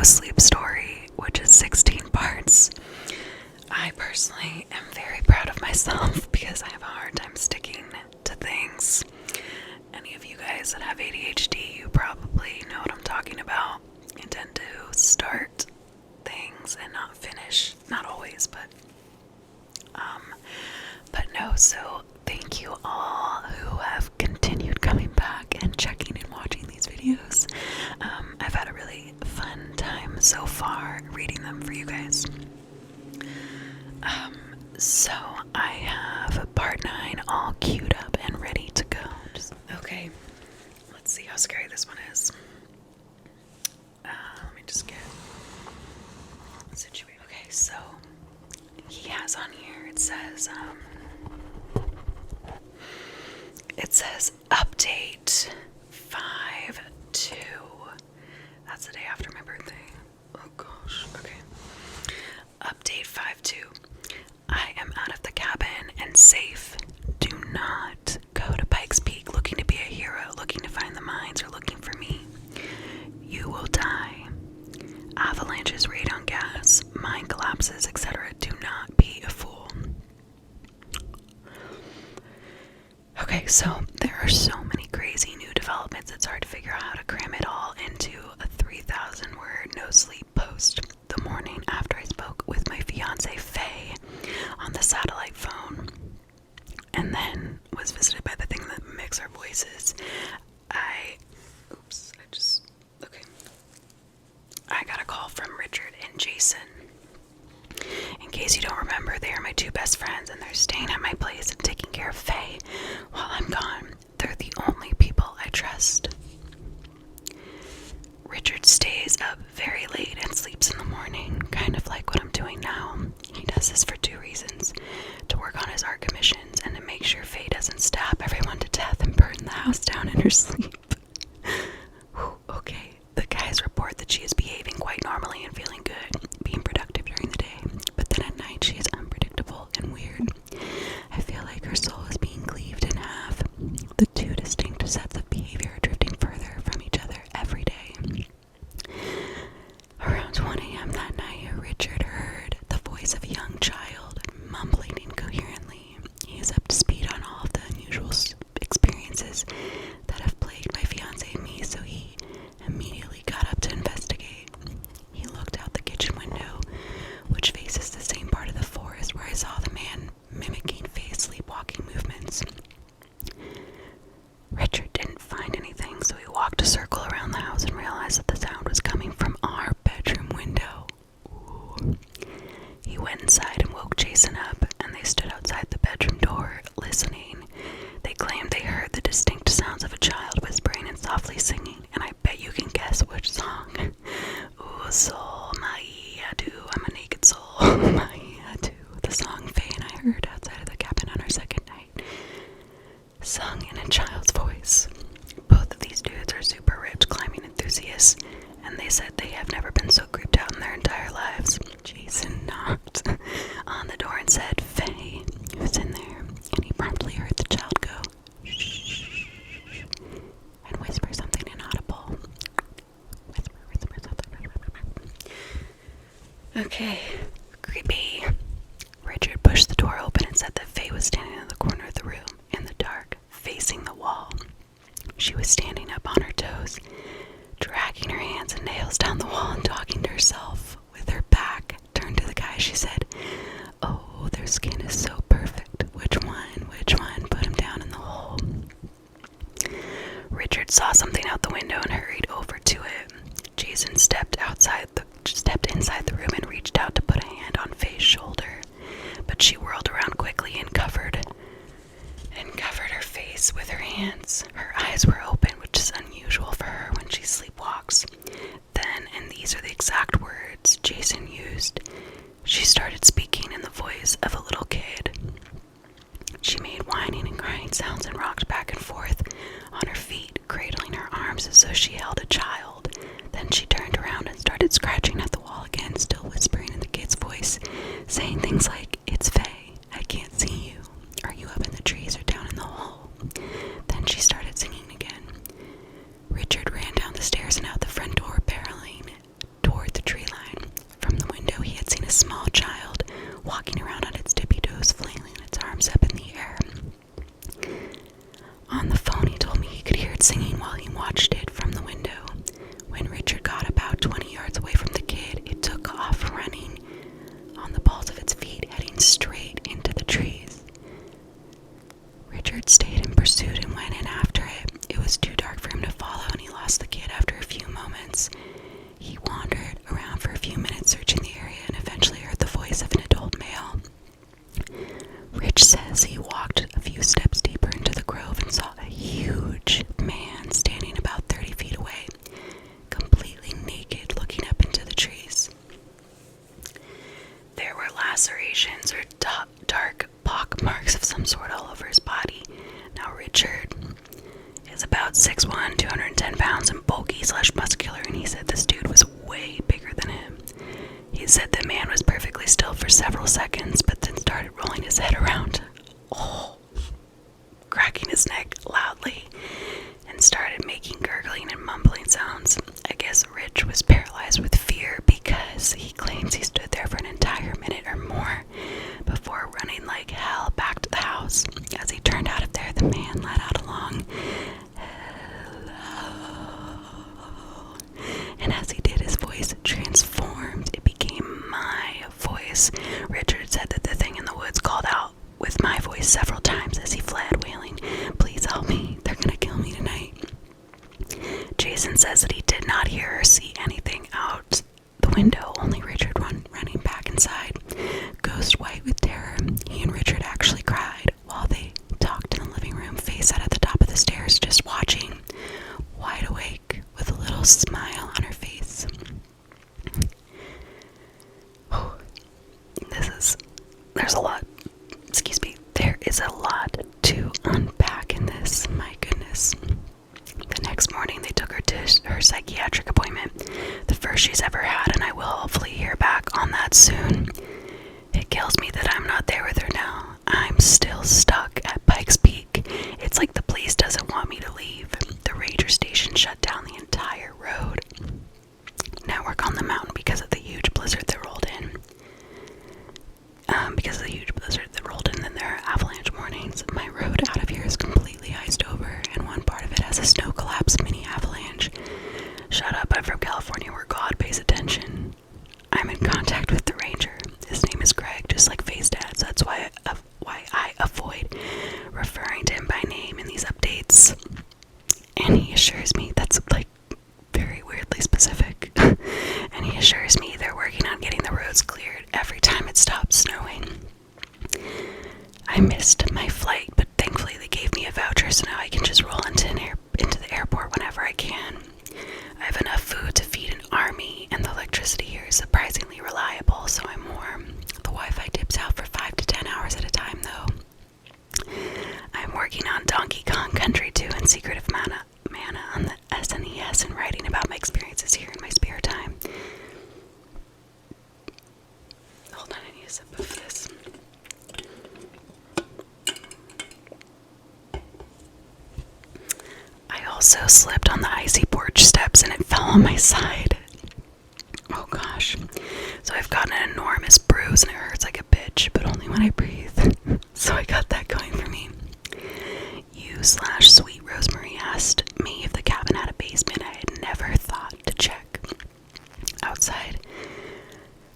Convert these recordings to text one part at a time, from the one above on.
NoSleep story, which is 16 parts. I personally am very proud of myself because I have a hard time sticking to things. Any of you guys that have ADHD, you probably know what I'm talking about. You tend to start things and not finish. Not always, but no, so thank you all who have continued coming back and checking and watching these videos. I've had a really fun time so far reading them for you guys. So I have part 9 all queued up and ready to go. Okay, let's see how scary this one is. Let me just get situated. Okay, so he has on here, it says update 5/2. That's the day after my birthday. Oh gosh, okay. Update 5/2. I am out of the cabin and safe. Do not go to Pikes Peak looking to be a hero, looking to find the mines, or looking for me. You will die. Avalanches, radon gas, mine collapses, etc. Do not be a fool. Okay, so there are so many crazy new developments, it's hard to figure out how to cram it all into a 3,000 word no sleep post. The morning after I spoke with my fiance Faye on the satellite phone and then was visited by the thing that mimics our voices, I got a call from Richard and Jason. In case you don't remember, they are my two best friends and they're staying at my place and taking care of Faye while I'm gone. They're the only people I trust. Richard stays up very late and sleeps in the morning, kind of like what I'm doing now. He does this for 2 reasons: to work on his art commissions and to make sure Faye doesn't stab everyone to death and burn the house down in her sleep. Okay, the guys report that she is behaving quite normally and feeling good, being productive during the day, but then at night she is unpredictable and weird. I feel like her soul is being cleaved in half. The 2 distinct sets of behavior are drifting further from each other every day. Around 1 a.m. that night, Richard heard the voice of a young child mumbling incoherently. He is up to speed on all of the unusual experiences that have plagued my fiance and me, so he immediately got up to investigate. He looked out the kitchen window, which faces the same part of the forest where I saw the man mimicking Faye's sleepwalking movements. Richard didn't find anything, so he walked a circle around the house and realized that the sound was coming from our bedroom window. Ooh. He went inside and woke Jason up, and they stood outside the bedroom door, listening. They claimed they heard the distinct sounds of a child whispering and softly singing, and I bet you can guess which song. Ooh, soul, Maia do, I'm a naked soul, Maia do. The song Faye and I heard outside of the cabin on our second night, sung in a child's voice. Both of these dudes are super ripped climbing enthusiasts, and they said they have never been so creeped out in their entire lives. Jason knocked on the door and said, "Faye, who's in there?" And he promptly heard the child go, "Shh," and whisper something inaudible. Whisper something. Okay, creepy. Richard pushed the door open and said that Faye was standing in the corner of the room, in the dark, facing the wall. She was standing up on her toes, dragging her hands and nails down the wall and talking to herself. With her back turned to the guy, she said, "Oh, their skin is so perfect. Which one? Which one? Put him down in the hole." Richard saw something out the window and hurried over to it. Jason stepped inside the room and reached out to put a hand on Faye's shoulder, but she whirled around quickly and covered her face with her hands. Her eyes were open, which is unusual for her when she sleepwalks. Then, and these are the exact words Jason used, she started speaking in the voice of a little kid. She made whining and crying sounds and rocked back and forth on her feet, cradling her arms as though she held a child. Then she turned around and started scratching at the wall again, still whispering in the kid's voice, saying things like, "It's Faye, I can't see you. Are you up in the trees or down in the hole?" Then she started singing again. Richard ran down the stairs and out the front door, barreling toward the marks of some sort all over his body. Now Richard is about 6'1", 210 pounds and bulky/muscular, and he said this dude was way bigger than him. He said the man was perfectly still for several seconds, but then started rolling his head around, cracking his neck loudly, and started making gurgling and mumbling sounds. I guess Rich was paralyzed with fear because he claims he stood there for an entire minute or more before running like hell back to the house. As he turned out of there, the man let out a long hello, and as he did, his voice transformed. It became my voice. Richard said that the thing in the woods called out with my voice several times as he fled, wailing, "Please help me, they're gonna kill me tonight." Jason says that he did not hear or see anything out the window, only Richard running back inside. Ghost white with terror, he and Richard actually cried while they talked in the living room. Faye sat at the top of the stairs just watching, wide awake with a little smile on her face. There is a lot to unpack in this, my goodness. The next morning, they took her to her psychiatric appointment, the first she's ever had, and I will hopefully hear back on that soon. It kills me that I'm not there with her now. I'm still stuck at Pikes Peak. It's like the police doesn't want me to leave. The ranger station shut down the entire road network on the mountain because of the huge blizzard that rolled in. And there are avalanche warnings. My road out of here is completely iced over, and one part of it has a snow collapse mini avalanche. Shut up, I'm from California where God pays attention. I'm in contact with the ranger. His name is Greg, just like Faye's dad, so that's why I avoid referring to him by name in these updates. And he assures me that's like very weirdly specific. And he assures me they're working on getting the roads cleared every time it stops snowing. I missed my flight, but thankfully they gave me a voucher, so now I can just roll into the airport whenever I can. I have enough food to feed an army, and the electricity here is surprisingly reliable, so I'm warm. The Wi-Fi dips out for 5 to 10 hours at a time, though. I'm working on Donkey Kong Country 2 and Secret of Mana on the SNES and writing about my experiences here in my spare time. Hold on, I need a sip of this. I also slipped on the icy porch steps and it fell on my side. Oh gosh. So I've got an enormous bruise and it hurts like a bitch, but only when I breathe. So I got that going for me. You/Sweet Rosemary asked me if the cabin had a basement. I had never thought to check. Outside,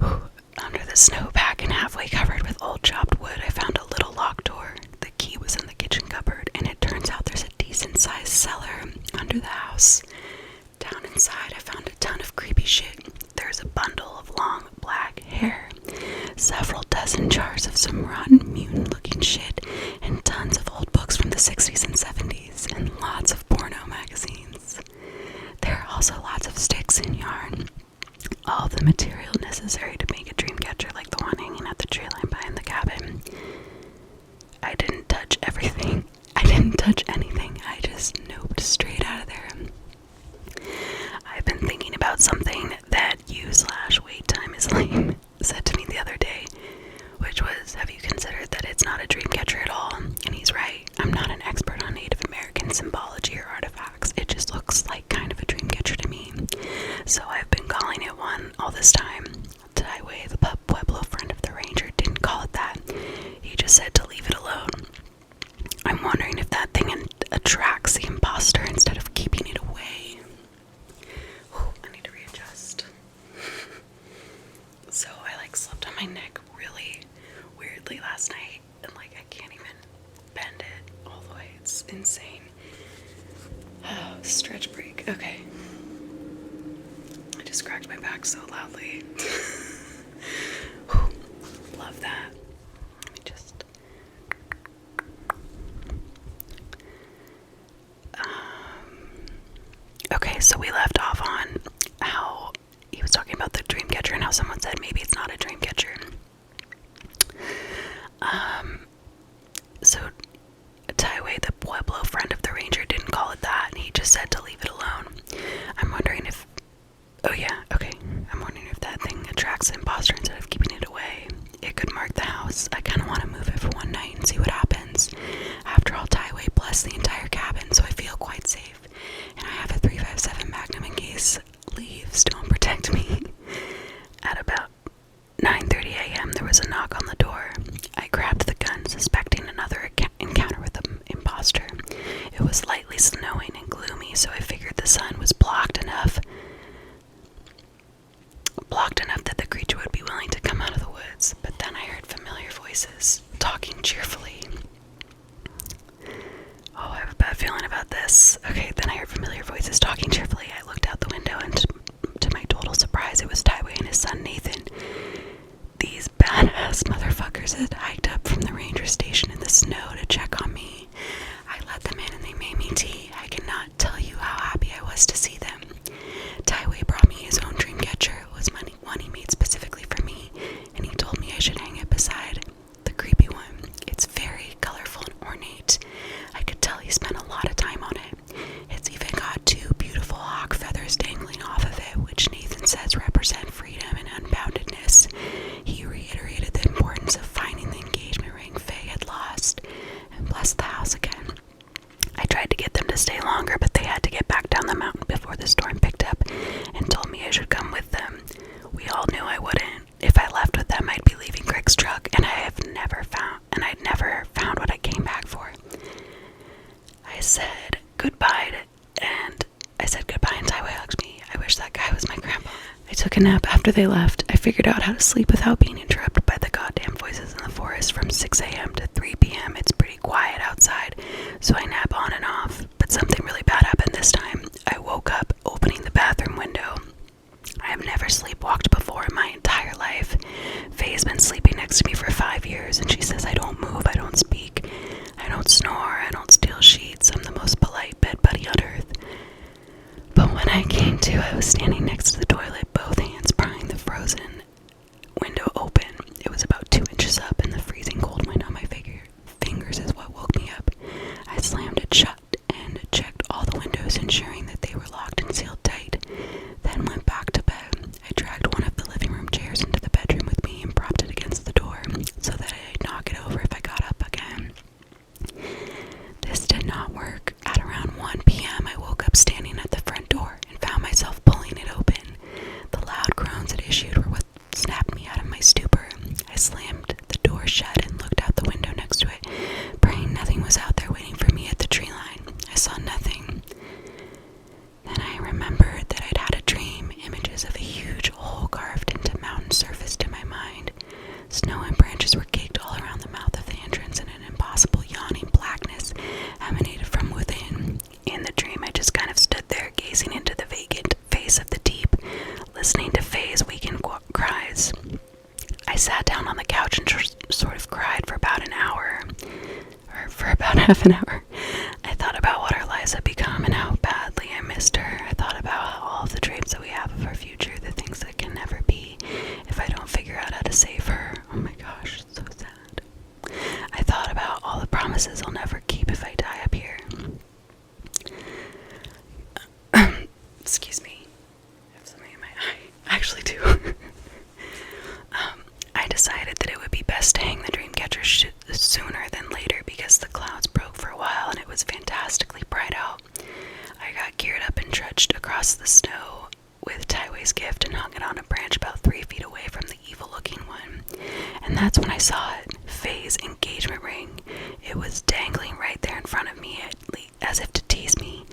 under the snowpack and halfway covered with old chopped wood, I found a little locked door. The key was in the kitchen cupboard, and it turns out there's a decent-sized cellar under the house. Down inside, I found a ton of creepy shit. There's a bundle of long black hair, several dozen jars of some rotten mutant-looking shit, and tons of old books from the 60s and 70s, and lots of porno magazines. There are also lots of sticks and yarn. All the material necessary to make a dream catcher like the one hanging at the tree line behind the cabin. I didn't touch anything. I just noped straight out of there. I've been thinking about something that you/wait time is lame said to me the other day, which was, have you considered that it's not a dream catcher at all? And he's right. I'm not an expert on Native American symbology or artifacts. It just looks like kind of a dream catcher to me. So I've been calling it one all this time. Taiwei, the Pueblo friend of the ranger, didn't call it that. He just said to leave it alone. I'm wondering if that thing attracts the imposter instead of keeping it away. I need to readjust. So I slept on my neck really weirdly last night, and I can't even bend it all the way. It's insane. Oh, stretch break. Okay. I just cracked my back so loudly. Love that. Let me just... Okay, so we left off on how he was talking about the dream catcher and how someone said maybe it's not a dream catcher. tracks the imposter instead of keeping it away. It could mark the house. I kind of want to move it for one night and see what happens. After all, Tyway blessed the entire cabin, so I feel quite safe. And I have a 357 Magnum in case leaves don't protect me. At about 9:30 a.m., there was a knock on the door. I grabbed the gun, suspecting another encounter with the imposter. It was lightly snowing and gloomy, so I figured the sun was blocked enough that the creature would be willing to come out of the woods. But then I heard familiar voices talking cheerfully. Oh, I have a bad feeling about this. Okay, then I heard familiar voices talking cheerfully. I looked out the window, and to my total surprise, it was Tyway and his son Nathan. These badass motherfuckers had hiked up from the ranger station in the snow to check on me. I let them in and they made me tea. I cannot tell you how happy I was to see them. Tyway brought me his own dream catcher. It was one he made specifically for me, and he told me I should hang it beside the creepy one. It's very colorful and ornate. I could tell he spent a lot of time on it. It's even got two beautiful hawk feathers dangling off of it, which Nathan says represent freedom and unboundedness. He reiterated the importance of finding the engagement ring Faye had lost, and blessed the house again. I tried to get them to stay longer, but they had to get back down the mountain before the storm picked up, and told me I should come with them. We all knew I wouldn't. If I left with them, I'd be leaving Greg's truck, and I'd never found what I came back for. I said goodbye, and Tyway hugged me. I wish that guy was my grandpa. I took a nap after they left. I figured out how to sleep without being interrupted by the goddamn voices in the forest. From 6 a.m. to 3 p.m. It's pretty quiet outside, so I nap on and off. But something really bad happened this time. I woke up opening the bathroom window. I have never sleepwalked before in my entire life. Faye's been sleeping next to me for 5 years, and she says I don't move, I don't speak, I don't snore, I don't steal sheets. I'm the most polite bed buddy on earth. But when I came to, I was standing next to the toilet, both hands prying the frozen window open. It was about 2 inches up, and the freezing cold wind on my fingers is what woke me up. I slammed it shut and checked all the windows, ensuring that they were locked and sealed tight. Then went back to bed. I dragged one of the living room chairs into the bedroom with me and propped it against the door so that I'd knock it over if I got up again. This did not work. At around 1 p.m., I woke up standing at the front door and found myself pulling it open. The loud groans it issued were what snapped me out of my stupor. I slammed the door shut and looked out the window next to it, praying nothing was out there waiting for me at the tree line. I saw nothing. Then I remembered that I'd had a dream. Images of a huge hole carved into mountain surfaced in my mind. Snow and branches were caked all around the mouth of the entrance, and an impossible yawning blackness emanated from within. In the dream, I just kind of stood there, gazing into the vacant face of the deep, listening to Faye's weakened cries. I sat down on the couch and sort of cried for about an hour, or for about half an hour. I thought about what our lives had become and how badly I missed her. I thought about all of the dreams that we have of our future, the things that can never be if I don't figure out how to save her. Oh my gosh, so sad. I thought about all the promises I'll never keep if I die up here. Excuse me. I have something in my eye. I actually do. I decided that it would be best to hang the dream catcher sooner than later because the clouds broke for a while and it was fantastically bright out. I got geared up and trudged across the snow with Tyway's gift and hung it on a branch about 3 feet away from the evil-looking one. And that's when I saw it, Faye's engagement ring. It was dangling right there in front of me, as if to tease me.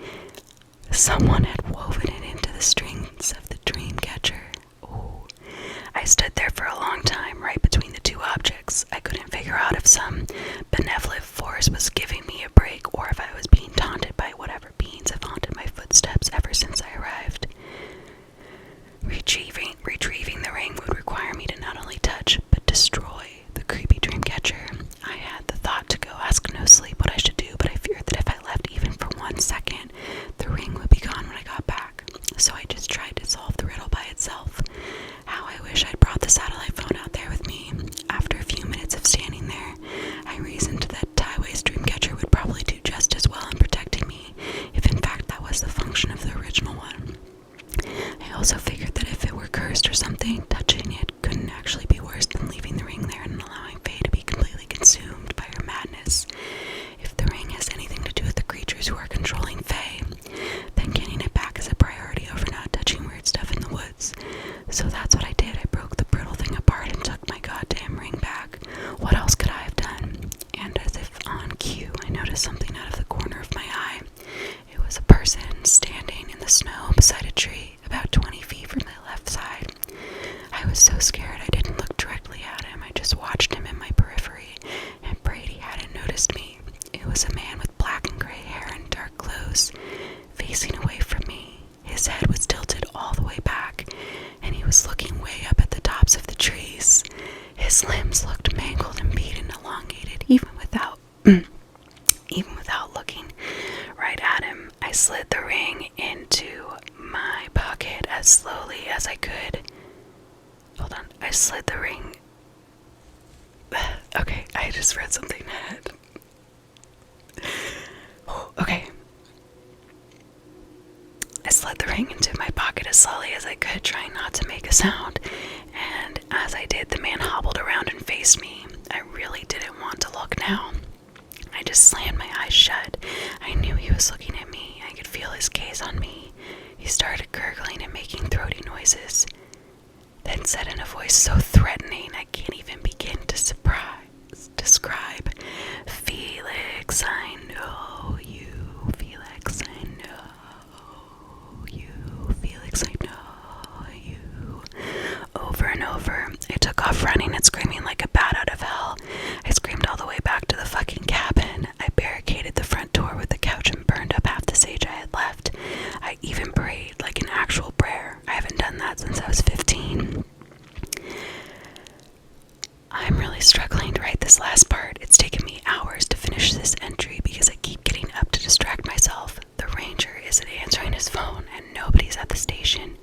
Someone had woven it into the strings of the dream catcher. Ooh. I stood there for a long time, right between the two objects. I couldn't figure out if some benevolent force was giving me a break or if I was being taunted by whatever beings have haunted my footsteps ever since I arrived. Retrieving the ring would require me to not only touch, but destroy the creepy dream catcher. I had the thought to go ask NoSleep what I should do, but I feared that if I left even for 1 second, the ring would be gone when I got back. So I just tried to solve the riddle by itself. How I wish I'd brought the satellite phone out there with me. After a few minutes of standing there, I reasoned that Tyway's dreamcatcher would probably do just as well in protecting me, if in fact that was the function of the original one. I also figured that if it were cursed or something, touching it His limbs looked mangled and beaten, elongated, even without looking right at him. I slid the ring into my pocket as slowly as I could. Hold on. I slid the ring. Okay, I just read something that. Okay. I slid the ring into my pocket as slowly as I could, trying not to make a sound. And as I did, the man hobbled around and faced me. I really didn't want to look now. I just slammed my eyes shut. I knew he was looking at me. I could feel his gaze on me. He started gurgling and making throaty noises, then said in a voice so threatening I can't even begin to describe, "Felix, I know you. Felix, I know you. Felix, I know you." Over and over. I took off running and screaming like a bat out of hell. I screamed all the way back to the fucking cabin. I barricaded the front door with the couch and burned up half the sage I had left. I even prayed like an actual prayer. I haven't done that since I was 15. I'm really struggling to write this last part. It's taken me hours to finish this entry because I keep getting up to distract myself. The ranger isn't answering his phone and nobody's at the station.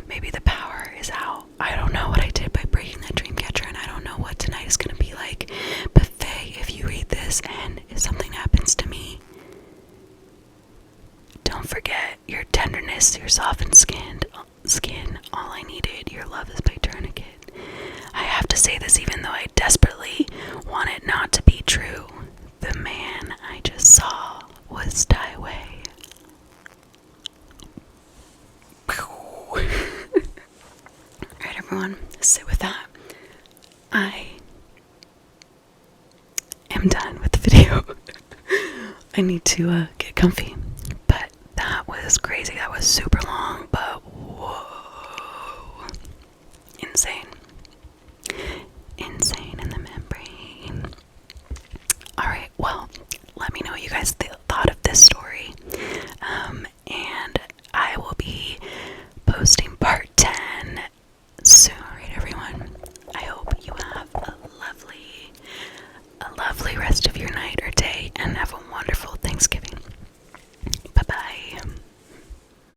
Maybe the power is out. I don't know what I did by breaking that dream catcher, and I don't know what tonight is going to be like. But Faye, if you read this and if something happens to me, don't forget your tenderness, your softened skin. All I needed, your love is my tourniquet. I have to say this even though I desperately want it not to be true. The man I just saw was Die Way. Alright, everyone, sit with that. I am done with the video. I need to get comfy. But that was crazy. That was super long, but whoa. Insane. Insane in the membrane. Alright, well, let me know what you guys